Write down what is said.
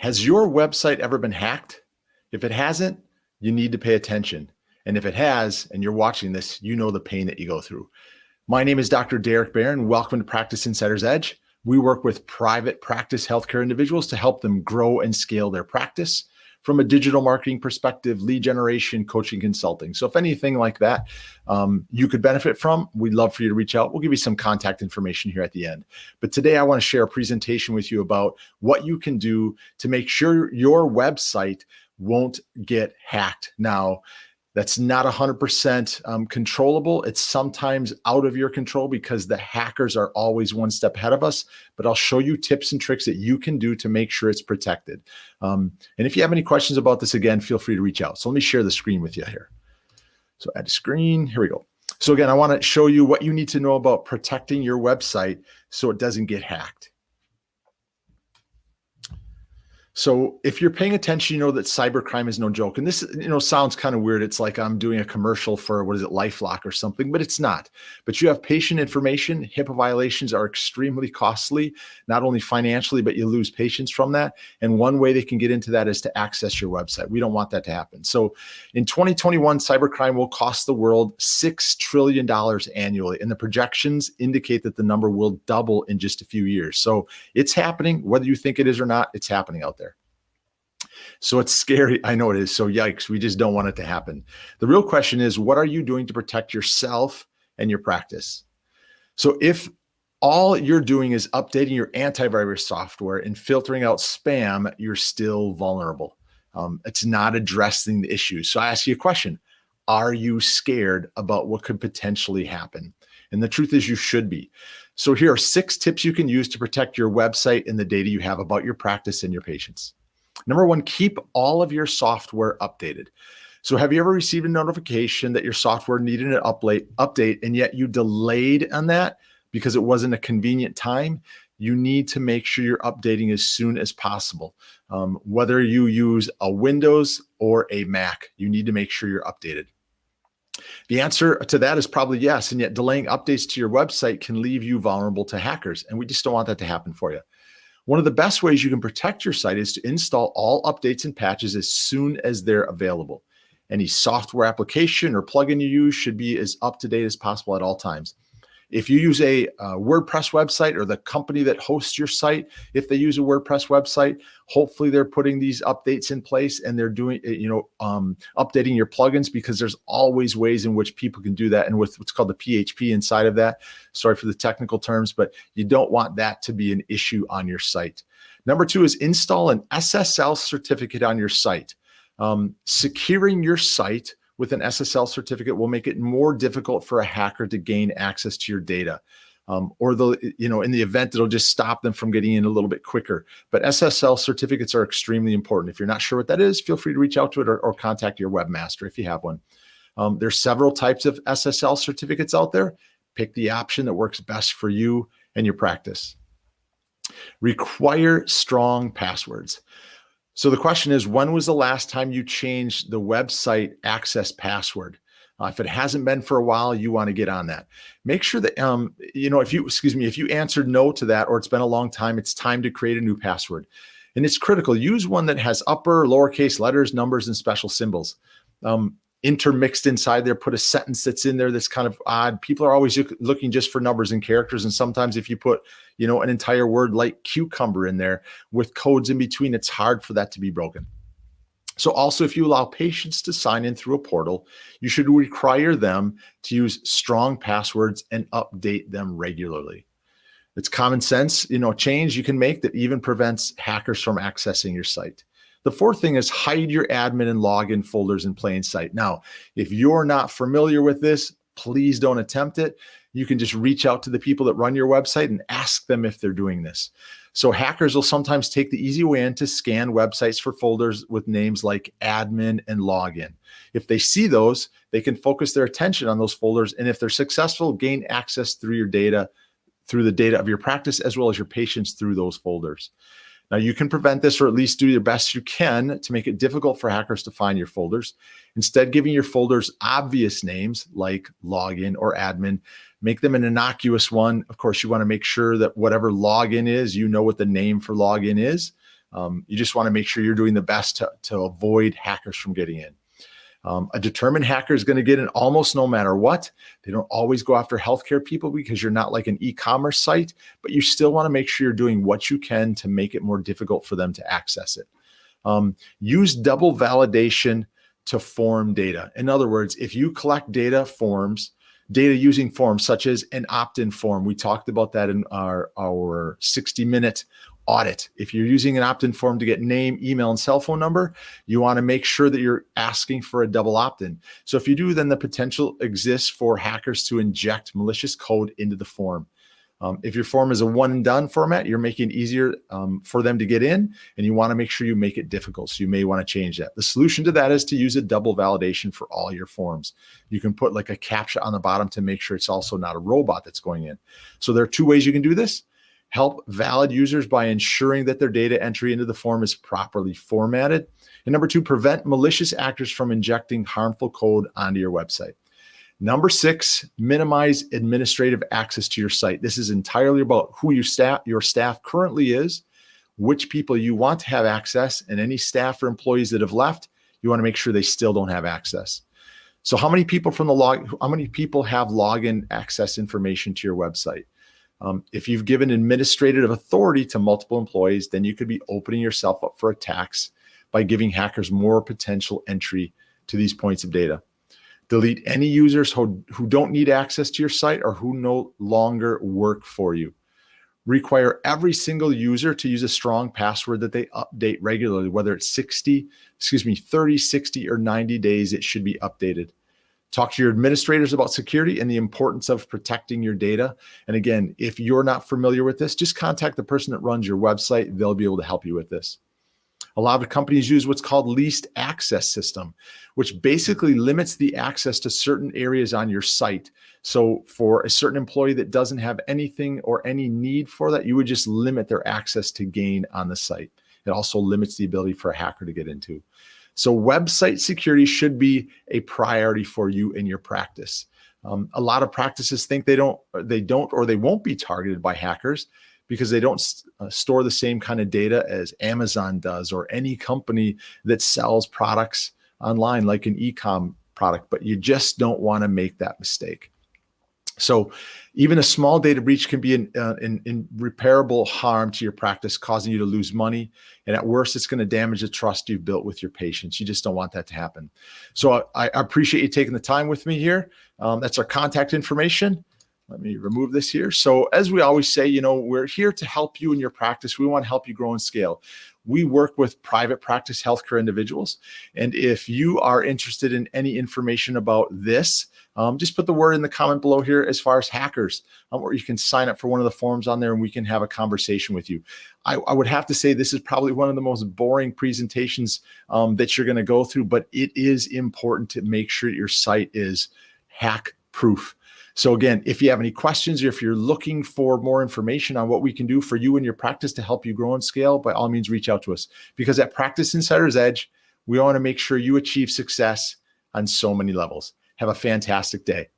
Has your website ever been hacked? If it hasn't, you need to pay attention. And if it has, and you're watching this, you know the pain that you go through. My name is Dr. Derek Barron. Welcome to Practice Insider's Edge. We work with private practice healthcare individuals to help them grow and scale their practice from a digital marketing perspective, lead generation, coaching, consulting. So if anything like that you could benefit from, we'd love for you to reach out. We'll give you some contact information here at the end. But today I want to share a presentation with you about what you can do to make sure your website won't get hacked. Now, that's not 100% controllable. It's sometimes out of your control because the hackers are always one step ahead of us, but I'll show you tips and tricks that you can do to make sure it's protected. And if you have any questions about this, again, feel free to reach out. So let me share the screen with you here. So add a screen, here we go. So again, I want to show you what you need to know about protecting your website so it doesn't get hacked. So if you're paying attention, you know that cybercrime is no joke. And this, sounds kind of weird. It's like I'm doing a commercial for, LifeLock or something, but it's not. But you have patient information. HIPAA violations are extremely costly, not only financially, but you lose patients from that. And one way they can get into that is to access your website. We don't want that to happen. So in 2021, cybercrime will cost the world $6 trillion annually. And the projections indicate that the number will double in just a few years. So it's happening, whether you think it is or not, it's happening out there. So it's scary. I know it is. So yikes, we just don't want it to happen. The real question is, what are you doing to protect yourself and your practice? So if all you're doing is updating your antivirus software and filtering out spam, you're still vulnerable. It's not addressing the issue. So I ask you a question. Are you scared about what could potentially happen? And the truth is you should be. So here are 6 tips you can use to protect your website and the data you have about your practice and your patients. Number 1, keep all of your software updated. So have you ever received a notification that your software needed an update and yet you delayed on that because it wasn't a convenient time? You need to make sure you're updating as soon as possible. Whether you use a Windows or a Mac, you need to make sure you're updated. The answer to that is probably yes, and yet delaying updates to your website can leave you vulnerable to hackers, and we just don't want that to happen for you. One of the best ways you can protect your site is to install all updates and patches as soon as they're available. Any software application or plugin you use should be as up to date as possible at all times. If you use a WordPress website, or the company that hosts your site, if they use a WordPress website, hopefully they're putting these updates in place and they're doing, updating your plugins, because there's always ways in which people can do that. And with what's called the PHP inside of that, sorry for the technical terms, but you don't want that to be an issue on your site. Number 2 is install an SSL certificate on your site. Securing your site with an SSL certificate will make it more difficult for a hacker to gain access to your data, or in the event it'll just stop them from getting in a little bit quicker. But SSL certificates are extremely important. If you're not sure what that is, feel free to reach out to it or contact your webmaster if you have one. There's several types of SSL certificates out there. Pick the option that works best for you and your practice. Require strong passwords. So the question is, when was the last time you changed the website access password? If it hasn't been for a while, you want to get on that. Make sure that, if you answered no to that, or it's been a long time, it's time to create a new password. And it's critical. Use one that has upper, lowercase letters, numbers, and special symbols. Intermixed inside there, put a sentence that's in there that's kind of odd. People are always looking just for numbers and characters. And sometimes if you put, an entire word like cucumber in there with codes in between, it's hard for that to be broken. So also, if you allow patients to sign in through a portal, you should require them to use strong passwords and update them regularly. It's common sense, change you can make that even prevents hackers from accessing your site. The 4th thing is hide your admin and login folders in plain sight. Now, if you're not familiar with this, please don't attempt it. You can just reach out to the people that run your website and ask them if they're doing this. So hackers will sometimes take the easy way in to scan websites for folders with names like admin and login. If they see those, they can focus their attention on those folders. And if they're successful, gain access through your data, through the data of your practice, as well as your patients through those folders. Now, you can prevent this, or at least do your best you can to make it difficult for hackers to find your folders. Instead, giving your folders obvious names like login or admin, make them an innocuous one. Of course, you want to make sure that whatever login is, you know what the name for login is. You just want to make sure you're doing the best to avoid hackers from getting in. A determined hacker is going to get in almost no matter what. They don't always go after healthcare people because you're not like an e-commerce site, but you still want to make sure you're doing what you can to make it more difficult for them to access it. Use double validation to form data. In other words, if you collect data using forms such as an opt-in form, we talked about that in our 60-minute audit. If you're using an opt-in form to get name, email, and cell phone number, you want to make sure that you're asking for a double opt-in. So if you do, then the potential exists for hackers to inject malicious code into the form. If your form is a one and done format, you're making it easier for them to get in, and you want to make sure you make it difficult. So you may want to change that. The solution to that is to use a double validation for all your forms. You can put like a CAPTCHA on the bottom to make sure it's also not a robot that's going in. So there are two ways you can do this. Help valid users by ensuring that their data entry into the form is properly formatted. And number two, prevent malicious actors from injecting harmful code onto your website. Number 6, minimize administrative access to your site. This is entirely about who your staff currently is, which people you want to have access, and any staff or employees that have left, you want to make sure they still don't have access. So how many people have login access information to your website? If you've given administrative authority to multiple employees, then you could be opening yourself up for attacks by giving hackers more potential entry to these points of data. Delete any users who don't need access to your site or who no longer work for you. Require every single user to use a strong password that they update regularly, whether it's 30, 60, or 90 days, it should be updated. Talk to your administrators about security and the importance of protecting your data. And again, if you're not familiar with this, just contact the person that runs your website. They'll be able to help you with this. A lot of companies use what's called least access system, which basically limits the access to certain areas on your site. So for a certain employee that doesn't have anything or any need for that, you would just limit their access to gain on the site. It also limits the ability for a hacker to get into. So website security should be a priority for you in your practice. A lot of practices think they won't be targeted by hackers because they don't store the same kind of data as Amazon does or any company that sells products online like an e-com product, but you just don't want to make that mistake. So even a small data breach can be an irreparable harm to your practice, causing you to lose money. And at worst, it's going to damage the trust you've built with your patients. You just don't want that to happen. So I appreciate you taking the time with me here. That's our contact information. Let me remove this here. So as we always say, we're here to help you in your practice. We want to help you grow and scale. We work with private practice healthcare individuals. And if you are interested in any information about this, just put the word in the comment below here as far as hackers, or you can sign up for one of the forums on there and we can have a conversation with you. I would have to say this is probably one of the most boring presentations that you're going to go through, but it is important to make sure your site is hack proof. So again, if you have any questions or if you're looking for more information on what we can do for you and your practice to help you grow and scale, by all means, reach out to us. Because at Practice Insider's Edge, we want to make sure you achieve success on so many levels. Have a fantastic day.